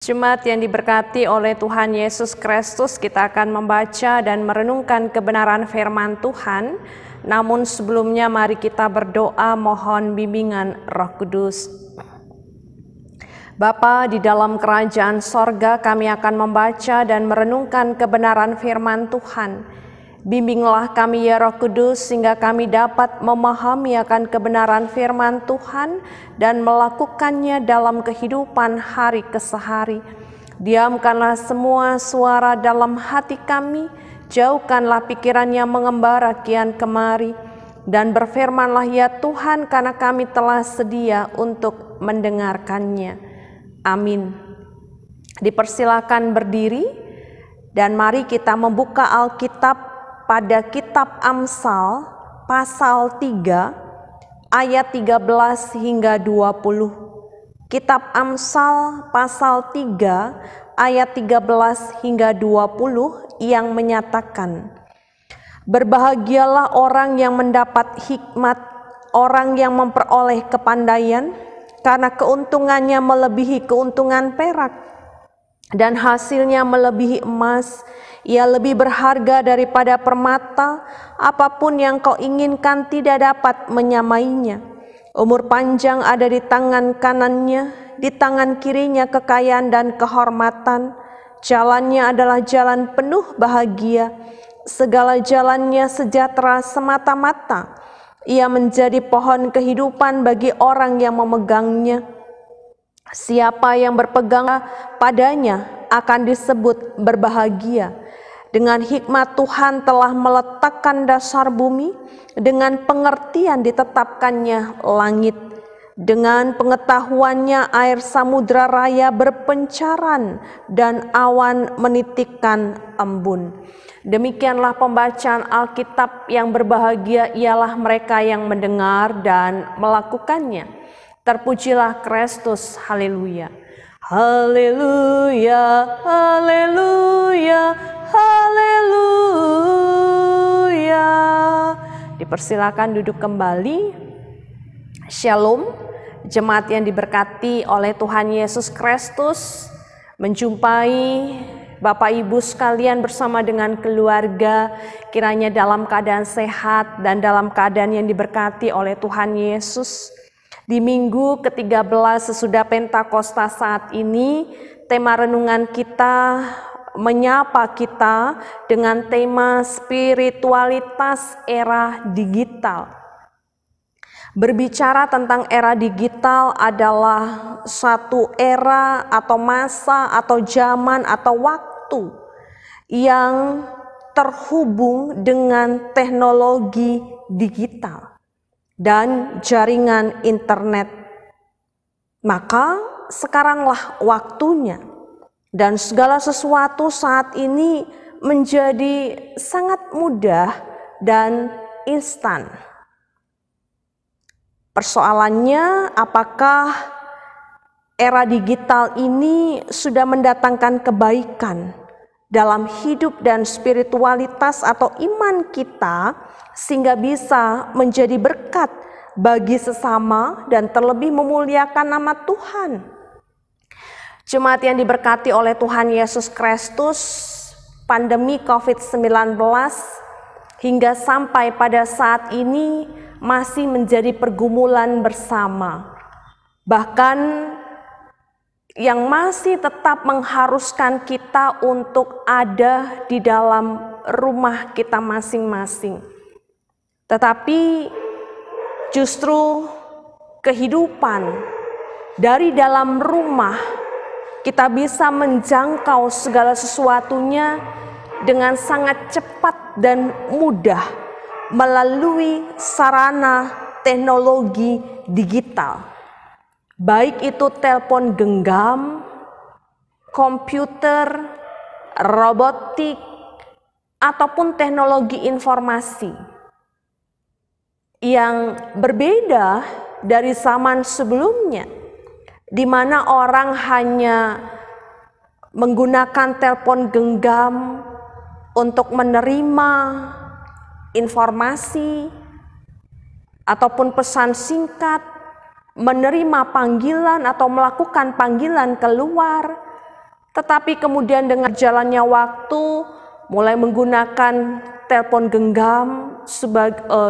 Jemaat yang diberkati oleh Tuhan Yesus Kristus, kita akan membaca dan merenungkan kebenaran firman Tuhan. Namun sebelumnya mari kita berdoa mohon bimbingan Roh Kudus. Bapa di dalam kerajaan sorga, kami akan membaca dan merenungkan kebenaran firman Tuhan. Bimbinglah kami ya Roh Kudus sehingga kami dapat memahami akan kebenaran firman Tuhan dan melakukannya dalam kehidupan hari kesehari. Diamkanlah semua suara dalam hati kami, jauhkanlah pikiran yang mengembara kian kemari, dan berfirmanlah ya Tuhan karena kami telah sedia untuk mendengarkannya. Amin. Dipersilakan berdiri dan mari kita membuka Alkitab pada kitab Amsal pasal 3 ayat 13 hingga 20. Kitab Amsal pasal 3 ayat 13 hingga 20 yang menyatakan, berbahagialah orang yang mendapat hikmat, orang yang memperoleh kepandaian, karena keuntungannya melebihi keuntungan perak dan hasilnya melebihi emas. Ia lebih berharga daripada permata, apapun yang kau inginkan tidak dapat menyamainya. Umur panjang ada di tangan kanannya, di tangan kirinya kekayaan dan kehormatan. Jalannya adalah jalan penuh bahagia, segala jalannya sejahtera semata-mata. Ia menjadi pohon kehidupan bagi orang yang memegangnya. Siapa yang berpegang padanya akan disebut berbahagia. Dengan hikmat Tuhan telah meletakkan dasar bumi, dengan pengertian ditetapkannya langit. Dengan pengetahuannya air samudra raya berpencaran dan awan menitikkan embun. Demikianlah pembacaan Alkitab. Yang berbahagia ialah mereka yang mendengar dan melakukannya. Terpujilah Kristus, haleluya. Haleluya, haleluya, haleluya. Dipersilakan duduk kembali. Shalom, jemaat yang diberkati oleh Tuhan Yesus Kristus. Menjumpai Bapak Ibu sekalian bersama dengan keluarga, kiranya dalam keadaan sehat dan dalam keadaan yang diberkati oleh Tuhan Yesus. Di minggu ke-13 sesudah Pentakosta saat ini, tema renungan kita menyapa kita dengan tema spiritualitas era digital. Berbicara tentang era digital adalah satu era atau masa atau zaman atau waktu yang terhubung dengan teknologi digital dan jaringan internet. Maka sekaranglah waktunya, dan segala sesuatu saat ini menjadi sangat mudah dan instan. Persoalannya, apakah era digital ini sudah mendatangkan kebaikan dalam hidup dan spiritualitas atau iman kita, sehingga bisa menjadi berkat bagi sesama dan terlebih memuliakan nama Tuhan. Jemaat yang diberkati oleh Tuhan Yesus Kristus, pandemi COVID-19 hingga sampai pada saat ini masih menjadi pergumulan bersama. Bahkan yang masih tetap mengharuskan kita untuk ada di dalam rumah kita masing-masing. Tetapi justru kehidupan dari dalam rumah, kita bisa menjangkau segala sesuatunya dengan sangat cepat dan mudah melalui sarana teknologi digital. Baik itu telepon genggam, komputer, robotik, ataupun teknologi informasi yang berbeda dari zaman sebelumnya, di mana orang hanya menggunakan telepon genggam untuk menerima informasi ataupun pesan singkat, menerima panggilan atau melakukan panggilan keluar, Tetapi kemudian dengan jalannya waktu mulai menggunakan telepon genggam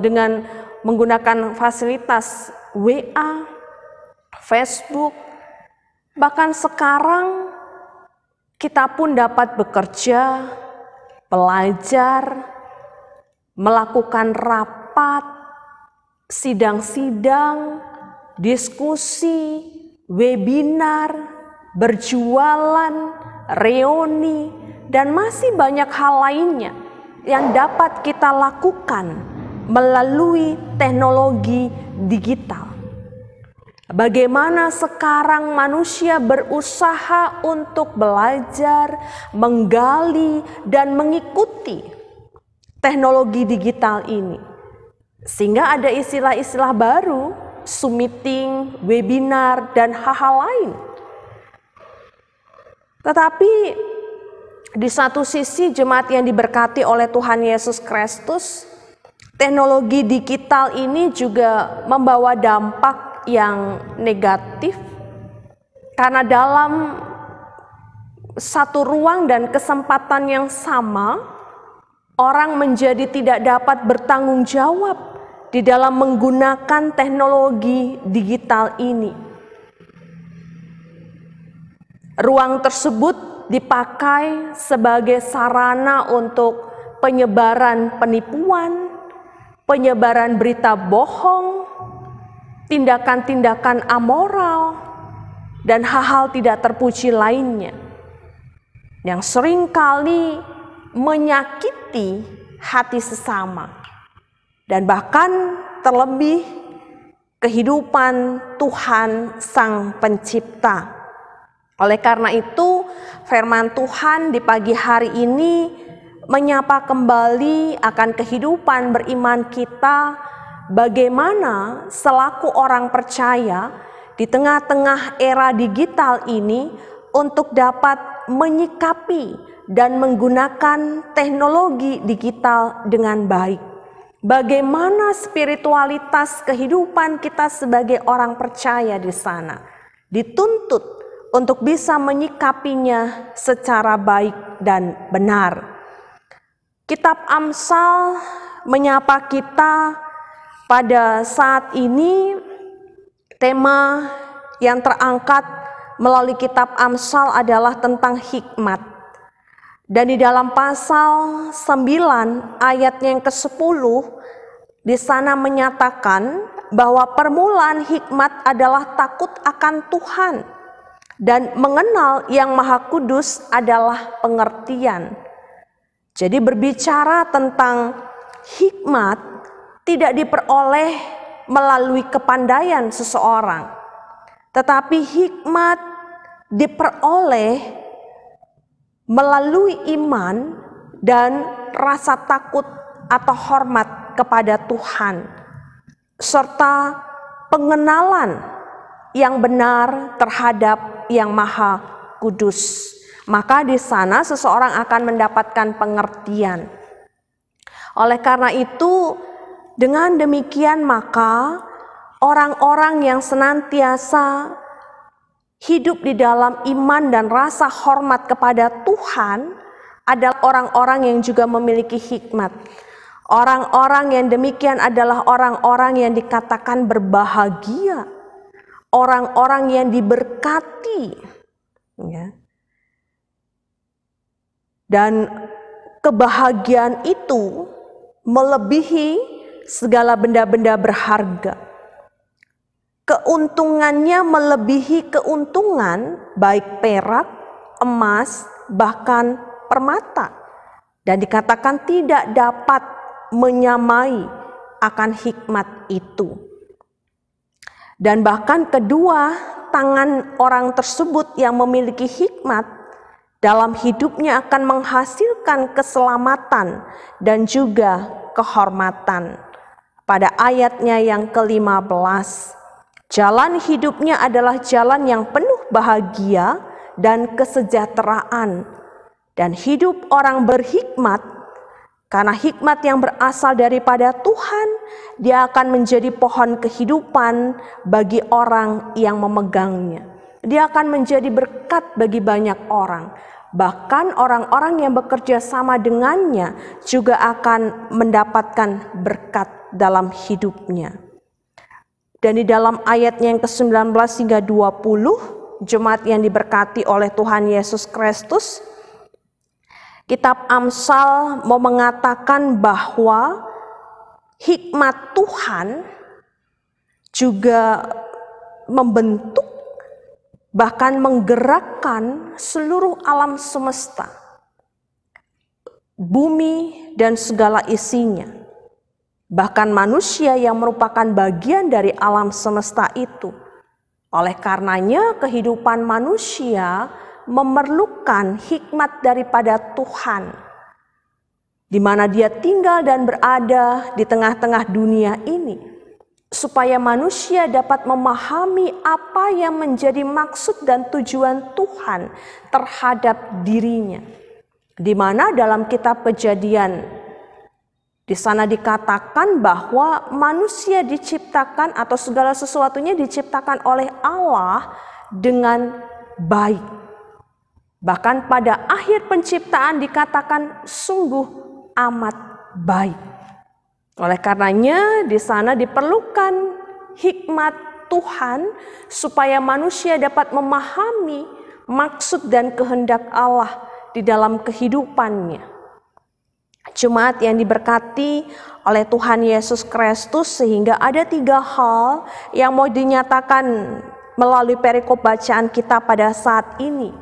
dengan menggunakan fasilitas WA, Facebook, bahkan sekarang kita pun dapat bekerja, belajar, melakukan rapat, sidang-sidang, diskusi, webinar, berjualan, reuni, dan masih banyak hal lainnya yang dapat kita lakukan melalui teknologi digital. Bagaimana sekarang manusia berusaha untuk belajar, menggali, dan mengikuti teknologi digital ini. Sehingga ada istilah-istilah baru, Zoom meeting, webinar, dan hal-hal lain. Tetapi di satu sisi jemaat yang diberkati oleh Tuhan Yesus Kristus, teknologi digital ini juga membawa dampak yang negatif, karena dalam satu ruang dan kesempatan yang sama, orang menjadi tidak dapat bertanggung jawab di dalam menggunakan teknologi digital ini. Ruang tersebut dipakai sebagai sarana untuk penyebaran penipuan, penyebaran berita bohong, tindakan-tindakan amoral, dan hal-hal tidak terpuji lainnya yang seringkali menyakiti hati sesama dan bahkan terlebih kehidupan Tuhan Sang Pencipta. Oleh karena itu, firman Tuhan di pagi hari ini menyapa kembali akan kehidupan beriman kita, bagaimana selaku orang percaya di tengah-tengah era digital ini untuk dapat menyikapi dan menggunakan teknologi digital dengan baik. Bagaimana spiritualitas kehidupan kita sebagai orang percaya di sana dituntut untuk bisa menyikapinya secara baik dan benar. Kitab Amsal menyapa kita pada saat ini. Tema yang terangkat melalui kitab Amsal adalah tentang hikmat. Dan di dalam pasal 9 ayatnya yang ke-10 di sana menyatakan bahwa permulaan hikmat adalah takut akan Tuhan dan mengenal Yang Maha Kudus adalah pengertian. Jadi berbicara tentang hikmat tidak diperoleh melalui kepandaian seseorang, tetapi hikmat diperoleh melalui iman dan rasa takut atau hormat kepada Tuhan, serta pengenalan yang benar terhadap Yang Maha Kudus. Maka di sana seseorang akan mendapatkan pengertian. Oleh karena itu, dengan demikian maka orang-orang yang senantiasa hidup di dalam iman dan rasa hormat kepada Tuhan adalah orang-orang yang juga memiliki hikmat. Orang-orang yang demikian adalah orang-orang yang dikatakan berbahagia, orang-orang yang diberkati, ya. Dan kebahagiaan itu melebihi segala benda-benda berharga. Keuntungannya melebihi keuntungan baik perak, emas, bahkan permata. Dan dikatakan tidak dapat menyamai akan hikmat itu. Dan bahkan kedua tangan orang tersebut yang memiliki hikmat dalam hidupnya akan menghasilkan keselamatan dan juga kehormatan. Pada ayatnya yang ke-15, jalan hidupnya adalah jalan yang penuh bahagia dan kesejahteraan. Dan hidup orang berhikmat, karena hikmat yang berasal daripada Tuhan, dia akan menjadi pohon kehidupan bagi orang yang memegangnya. Dia akan menjadi berkat bagi banyak orang. Bahkan orang-orang yang bekerja sama dengannya juga akan mendapatkan berkat dalam hidupnya. Dan di dalam ayatnya yang ke-19 hingga 20, jemaat yang diberkati oleh Tuhan Yesus Kristus, kitab Amsal mau mengatakan bahwa hikmat Tuhan juga membentuk, bahkan menggerakkan seluruh alam semesta, bumi dan segala isinya. Bahkan manusia yang merupakan bagian dari alam semesta itu. Oleh karenanya kehidupan manusia memerlukan hikmat daripada Tuhan, di mana dia tinggal dan berada di tengah-tengah dunia ini, supaya manusia dapat memahami apa yang menjadi maksud dan tujuan Tuhan terhadap dirinya. Di mana dalam kitab Kejadian, di sana dikatakan bahwa manusia diciptakan atau segala sesuatunya diciptakan oleh Allah dengan baik. Bahkan pada akhir penciptaan dikatakan sungguh amat baik. Oleh karenanya di sana diperlukan hikmat Tuhan supaya manusia dapat memahami maksud dan kehendak Allah di dalam kehidupannya. Jemaat yang diberkati oleh Tuhan Yesus Kristus, sehingga ada 3 hal yang mau dinyatakan melalui perikop bacaan kita pada saat ini.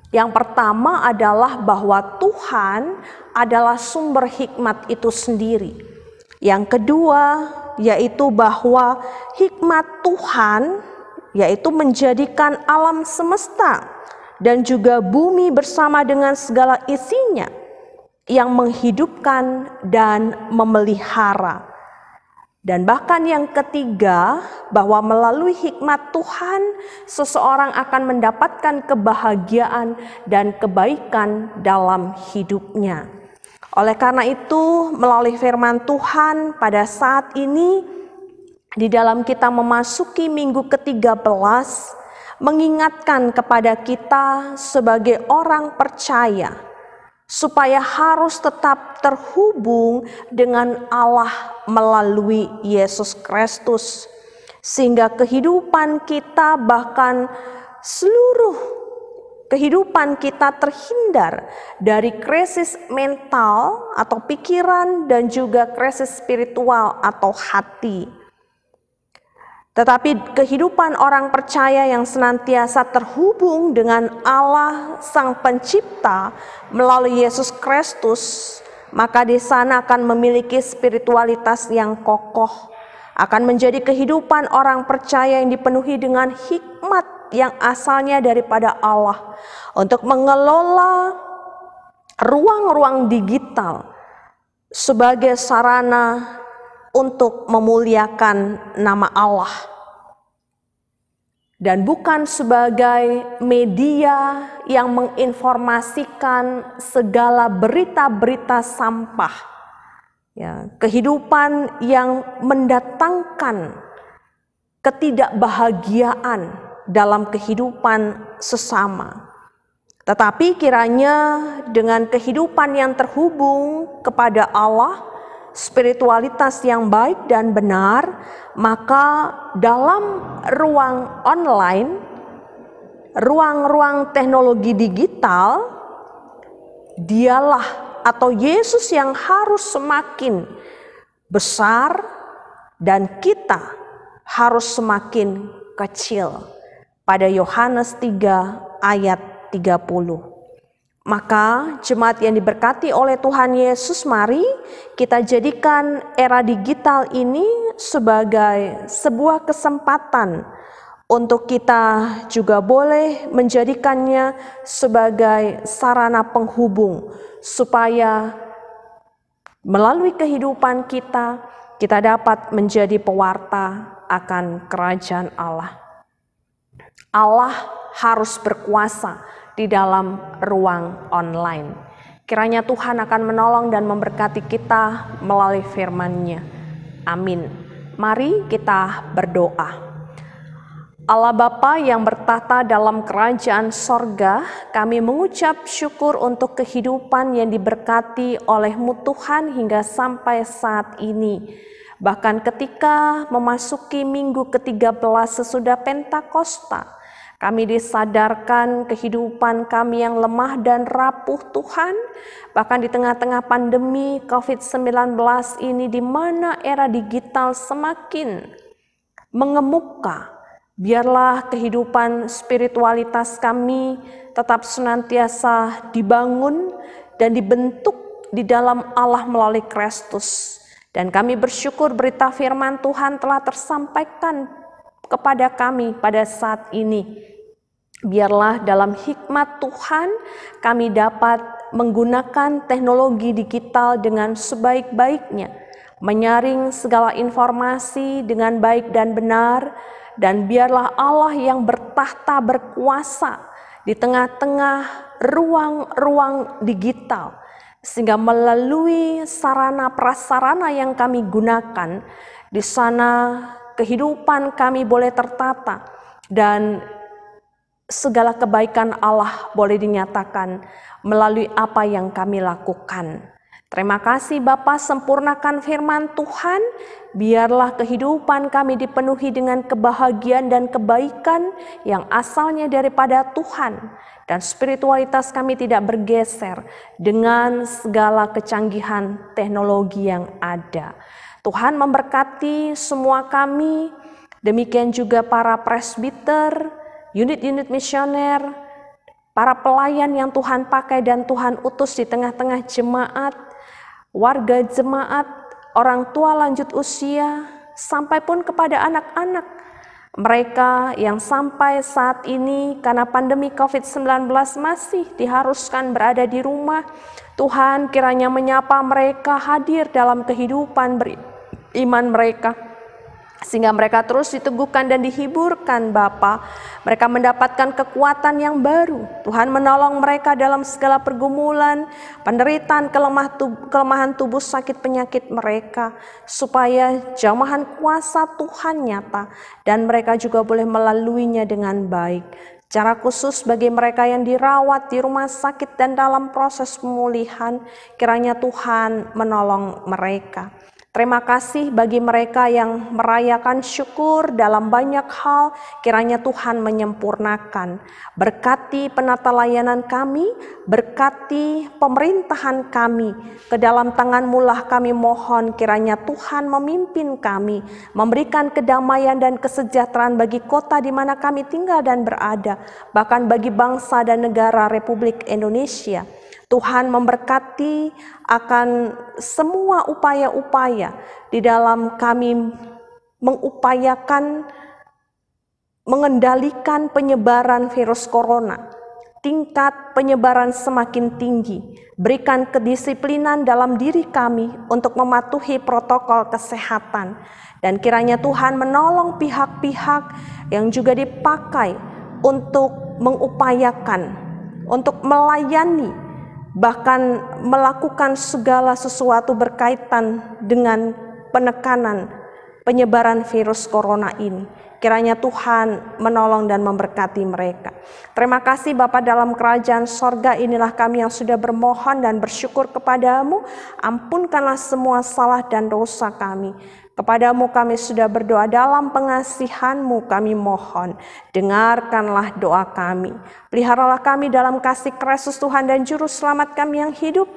Yang pertama adalah bahwa Tuhan adalah sumber hikmat itu sendiri. Yang kedua yaitu bahwa hikmat Tuhan yaitu menjadikan alam semesta dan juga bumi bersama dengan segala isinya yang menghidupkan dan memelihara. Dan bahkan yang ketiga, bahwa melalui hikmat Tuhan seseorang akan mendapatkan kebahagiaan dan kebaikan dalam hidupnya. Oleh karena itu, melalui firman Tuhan pada saat ini, di dalam kita memasuki minggu ke-13, mengingatkan kepada kita sebagai orang percaya supaya harus tetap terhubung dengan Allah melalui Yesus Kristus, sehingga kehidupan kita, bahkan seluruh kehidupan kita terhindar dari krisis mental atau pikiran dan juga krisis spiritual atau hati. Tetapi kehidupan orang percaya yang senantiasa terhubung dengan Allah Sang Pencipta melalui Yesus Kristus, maka di sana akan memiliki spiritualitas yang kokoh, akan menjadi kehidupan orang percaya yang dipenuhi dengan hikmat yang asalnya daripada Allah untuk mengelola ruang-ruang digital sebagai sarana untuk memuliakan nama Allah, dan bukan sebagai media yang menginformasikan segala berita-berita sampah, ya, kehidupan yang mendatangkan ketidakbahagiaan dalam kehidupan sesama. Tetapi kiranya dengan kehidupan yang terhubung kepada Allah, spiritualitas yang baik dan benar, maka dalam ruang online, ruang-ruang teknologi digital, dialah atau Yesus yang harus semakin besar dan kita harus semakin kecil. Pada Yohanes 3 ayat 30. Maka jemaat yang diberkati oleh Tuhan Yesus, mari kita jadikan era digital ini sebagai sebuah kesempatan untuk kita juga boleh menjadikannya sebagai sarana penghubung, supaya melalui kehidupan kita dapat menjadi pewarta akan kerajaan Allah. Allah harus berkuasa di dalam ruang online. Kiranya Tuhan akan menolong dan memberkati kita melalui firman-Nya. Amin. Mari kita berdoa. Allah Bapa yang bertahta dalam kerajaan sorga, kami mengucap syukur untuk kehidupan yang diberkati oleh-Mu Tuhan hingga sampai saat ini. Bahkan ketika memasuki minggu ke-13 sesudah Pentakosta, kami disadarkan kehidupan kami yang lemah dan rapuh Tuhan, bahkan di tengah-tengah pandemi COVID-19 ini di mana era digital semakin mengemuka. Biarlah kehidupan spiritualitas kami tetap senantiasa dibangun dan dibentuk di dalam Allah melalui Kristus. Dan kami bersyukur berita firman Tuhan telah tersampaikan kepada kami pada saat ini. Biarlah dalam hikmat Tuhan kami dapat menggunakan teknologi digital dengan sebaik-baiknya, menyaring segala informasi dengan baik dan benar, dan biarlah Allah yang bertahta berkuasa di tengah-tengah ruang-ruang digital, sehingga melalui sarana prasarana yang kami gunakan, di sana kehidupan kami boleh tertata dan segala kebaikan Allah boleh dinyatakan melalui apa yang kami lakukan. Terima kasih Bapa, sempurnakan firman Tuhan, biarlah kehidupan kami dipenuhi dengan kebahagiaan dan kebaikan yang asalnya daripada Tuhan, dan spiritualitas kami tidak bergeser dengan segala kecanggihan teknologi yang ada. Tuhan memberkati semua kami, demikian juga para presbiter, unit-unit misioner, para pelayan yang Tuhan pakai dan Tuhan utus di tengah-tengah jemaat, warga jemaat, orang tua lanjut usia, sampai pun kepada anak-anak mereka yang sampai saat ini karena pandemi COVID-19 masih diharuskan berada di rumah. Tuhan kiranya menyapa mereka, hadir dalam kehidupan beriman mereka, sehingga mereka terus diteguhkan dan dihiburkan Bapa. Mereka mendapatkan kekuatan yang baru. Tuhan menolong mereka dalam segala pergumulan, penderitaan, kelemahan tubuh, sakit penyakit mereka, supaya jamahan kuasa Tuhan nyata dan mereka juga boleh melaluinya dengan baik. Secara khusus bagi mereka yang dirawat di rumah sakit dan dalam proses pemulihan, kiranya Tuhan menolong mereka. Terima kasih bagi mereka yang merayakan syukur dalam banyak hal, kiranya Tuhan menyempurnakan. Berkati penata layanan kami, berkati pemerintahan kami, ke dalam tangan-Mu lah kami mohon, kiranya Tuhan memimpin kami, memberikan kedamaian dan kesejahteraan bagi kota di mana kami tinggal dan berada, bahkan bagi bangsa dan negara Republik Indonesia. Tuhan memberkati akan semua upaya-upaya di dalam kami mengupayakan mengendalikan penyebaran virus corona. Tingkat penyebaran semakin tinggi. Berikan kedisiplinan dalam diri kami untuk mematuhi protokol kesehatan. Dan kiranya Tuhan menolong pihak-pihak yang juga dipakai untuk mengupayakan, untuk melayani, bahkan melakukan segala sesuatu berkaitan dengan penekanan penyebaran virus corona ini. Kiranya Tuhan menolong dan memberkati mereka. Terima kasih Bapa dalam kerajaan sorga, inilah kami yang sudah bermohon dan bersyukur kepadamu. Ampunkanlah semua salah dan dosa kami. Kepadamu kami sudah berdoa, dalam pengasihan-Mu kami mohon. Dengarkanlah doa kami. Peliharalah kami dalam kasih Kristus Tuhan dan Juru Selamat kami yang hidup,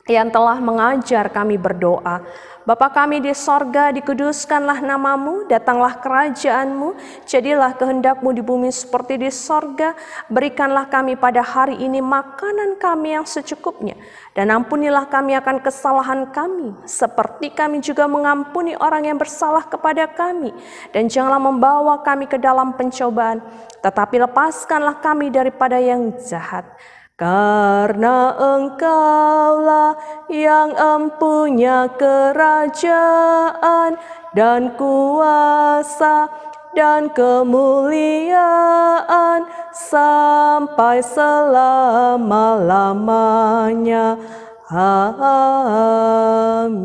yang telah mengajar kami berdoa. Bapa kami di sorga, dikuduskanlah nama-Mu, datanglah kerajaan-Mu, jadilah kehendak-Mu di bumi seperti di sorga. Berikanlah kami pada hari ini makanan kami yang secukupnya, dan ampunilah kami akan kesalahan kami, seperti kami juga mengampuni orang yang bersalah kepada kami. Dan janganlah membawa kami ke dalam pencobaan, tetapi lepaskanlah kami daripada yang jahat. Karena Engkaulah yang empunya kerajaan dan kuasa dan kemuliaan sampai selama-lamanya. Amin.